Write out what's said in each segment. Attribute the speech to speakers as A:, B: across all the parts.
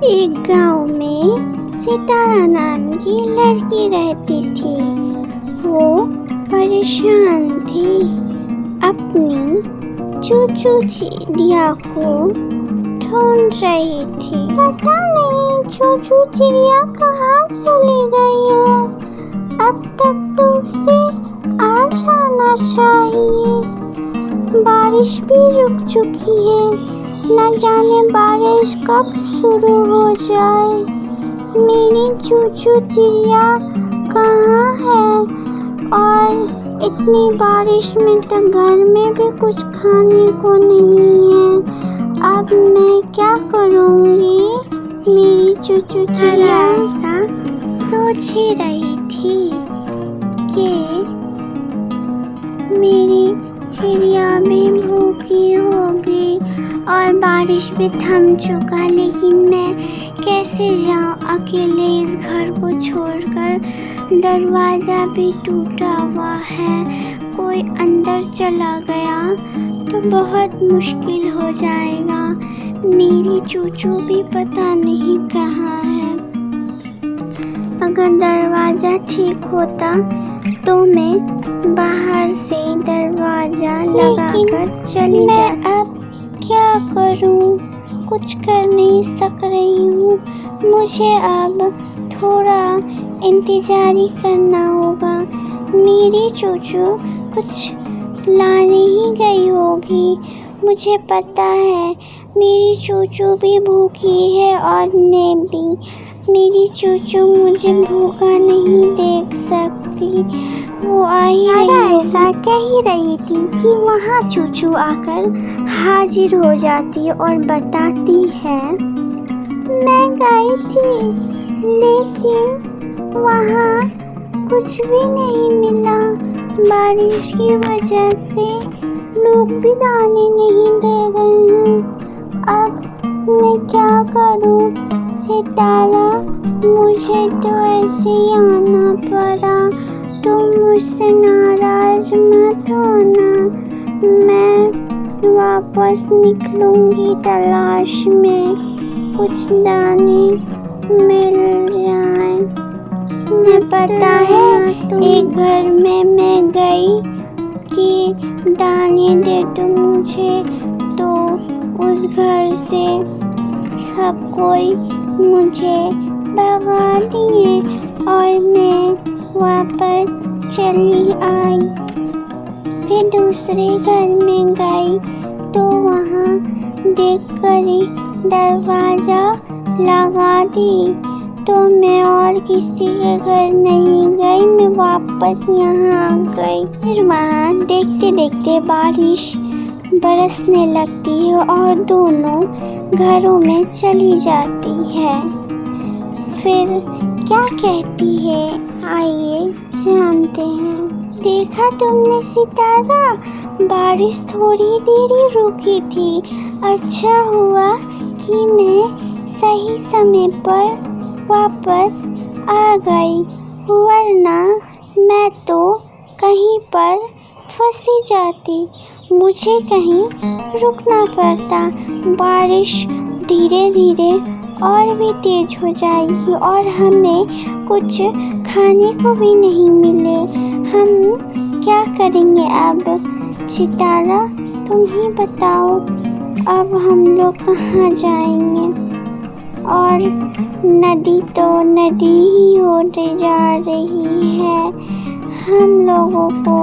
A: एक गांव में सितारा नाम की लड़की रहती थी। वो परेशान थी, अपनी चूचू चिड़िया को ढूंढ रही थी। पता नहीं चूचू चिड़िया कहाँ चली गई है। अब तक तो उसे आ जाना चाहिए। बारिश भी रुक चुकी है, न जाने बारिश कब शुरू हो जाए। मेरी चूचू चिड़िया कहाँ है? और इतनी बारिश में तो घर में भी कुछ खाने को नहीं है। अब मैं क्या करूँगी? मेरी चूचू चिड़िया ऐसा सोच ही रही थी कि मेरी चिड़िया भी भूखी होगी और बारिश भी थम चुका, लेकिन मैं कैसे जाऊँ अकेले इस घर को छोड़कर। दरवाज़ा भी टूटा हुआ है, कोई अंदर चला गया तो बहुत मुश्किल हो जाएगा। मेरी चूचू भी पता नहीं कहाँ है। अगर दरवाज़ा ठीक होता तो मैं बाहर से दरवाज़ा लगाकर चली जाती। अब क्या करूं? कुछ कर नहीं सक रही हूँ। मुझे अब थोड़ा इंतज़ार ही करना होगा। मेरी चूचू कुछ लाने ही गई होगी। मुझे पता है मेरी चूचू भी भूखी है और मैं भी। मेरी चूचू मुझे भूखा नहीं देख सकती। वो आई ऐसा कह ही रही थी कि वहाँ चूचू आकर हाजिर हो जाती और बताती है, मैं गई थी लेकिन वहाँ कुछ भी नहीं मिला। बारिश की वजह से लोग भी दाने नहीं दे रहे हैं। अब मैं क्या करूँ? सितारा, मुझे तो ऐसे ही आना पड़ा। तुम मुझसे नाराज मत होना। मैं वापस निकलूंगी तलाश में, कुछ दाने मिल जाएं। मैं पता है एक घर में मैं गई कि दाने दे दो मुझे, तो उस घर से सब कोई मुझे भगा दिए और मैं वापस चली आई। फिर दूसरे घर में गई तो वहाँ देखकर ही दरवाज़ा लगा दी, तो मैं और किसी के घर नहीं गई। मैं वापस यहाँ आ गई। फिर वहाँ देखते देखते बारिश बरसने लगती है और दोनों घरों में चली जाती है। फिर क्या कहती है, आइए जानते हैं। देखा तुमने सितारा, बारिश थोड़ी देर ही रुकी थी। अच्छा हुआ कि मैं सही समय पर वापस आ गई, वरना मैं तो कहीं पर फंसी जाती। मुझे कहीं रुकना पड़ता। बारिश धीरे धीरे और भी तेज हो जाएगी और हमें कुछ खाने को भी नहीं मिले। हम क्या करेंगे अब? सितारा, तुम ही बताओ, अब हम लोग कहाँ जाएंगे? और नदी तो नदी ही होती जा रही है। हम लोगों को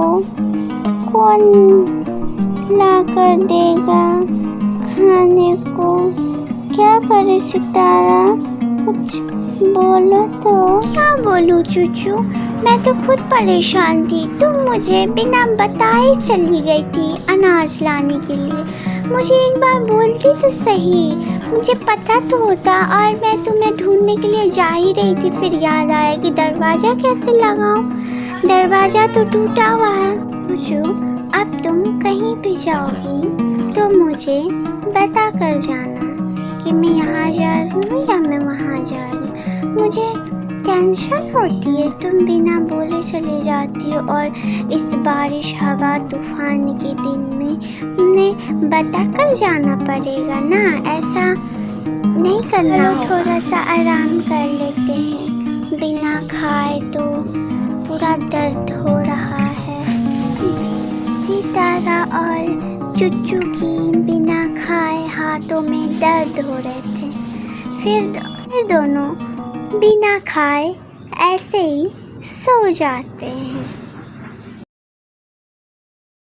A: कौन ला कर देगा खाने को? क्या करे सितारा, कुछ बोलो तो। क्या बोलूं चूचू, मैं तो खुद परेशान थी। तुम मुझे बिना बताए चली गई थी अनाज लाने के लिए। मुझे एक बार बोलती तो सही, मुझे पता तो होता। और मैं तुम्हें ढूंढने के लिए जा ही रही थी, फिर याद आया कि दरवाज़ा कैसे लगाऊं। दरवाज़ा तो टूटा हुआ है। चूचू, अब तुम कहीं भी जाओगी तो मुझे बता कर जाना कि मैं यहाँ जा रही हूँ या मैं वहाँ जा रही हूँ। मुझे टेंशन होती है, तुम बिना बोले चले जाती हो। और इस बारिश हवा तूफान के दिन में उन्हें बता कर जाना पड़ेगा ना, ऐसा नहीं करना हो। थोड़ा सा आराम कर लेते हैं, बिना खाए तो पूरा दर्द हो रहा है। सितारा और चुच्चू की बिना खाए हाथों में दर्द हो रहे थे। फिर दोनों बिना खाए ऐसे ही सो जाते हैं।